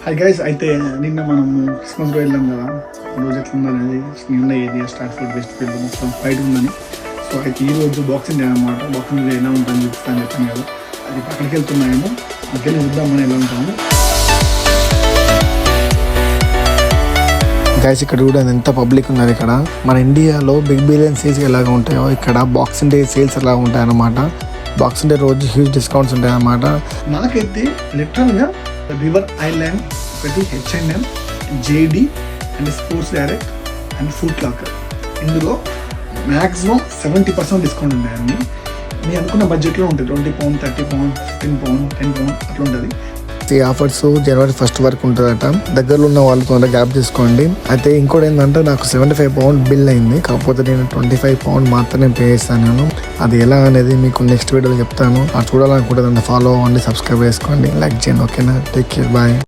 Hi guys, అయితే నిన్న మనం క్రిస్మస్ వెళ్ళాం కదా. రోజు ఎట్లుందనేది నిన్న area start food west field మొత్తం ఫైట్ ఉందని. సో అయితే ఈ రోజు బాక్సింగ్ డే అనమాట. బాక్సింగ్ డే ఎలా ఉంటుందని చూపిస్తాను చెప్పాను కదా. అది పక్కడికి వెళ్తున్నాయేమో అక్కడికి చూద్దామని ఎలా ఉంటాము. గైస్ ఇక్కడ కూడా ఎంత పబ్లిక్ ఉన్నది. ఇక్కడ మన ఇండియాలో బిగ్ బిలియన్ సేల్స్ ఎలాగ ఉంటాయో ఇక్కడ బాక్సింగ్ డే సేల్స్ ఎలా ఉంటాయి అన్నమాట. బాక్సింగ్ డే రోజు హ్యూజ్ డిస్కౌంట్స్ ఉంటాయి అన్నమాట. నాకైతే లిటరల్గా రివర్ ఐలాండ్ ఒకటి, H&M, JD and sports direct and foot locker, ఇందులో మ్యాక్సిమం 70% డిస్కౌంట్ ఉన్నాయండి. మీ అనుకున్న బడ్జెట్లో ఉంటుంది. 20 పౌండ్, 30 పౌండ్, 15 పౌండ్, 10 పౌండ్ అట్లా ఉంటుంది. ఈ ఆఫర్స్ జనవరి 1 వరకు ఉంటుందట. దగ్గరలో ఉన్న వాళ్ళు తొందరగా గ్యాప్ తీసుకోండి. అయితే ఇంకోటి ఏంటంటే నాకు 75 పౌండ్ బిల్ అయింది. కాకపోతే నేను 25 పౌండ్ మాత్రమే పే చేస్తాను. అది ఎలా అనేది మీకు నెక్స్ట్ వీడియోలో చెప్తాను. అది చూడాలనుకుంటే ఫాలో అవ్వండి, సబ్స్క్రైబ్ చేసుకోండి, లైక్ చేయండి. ఓకేనా? Take care, bye.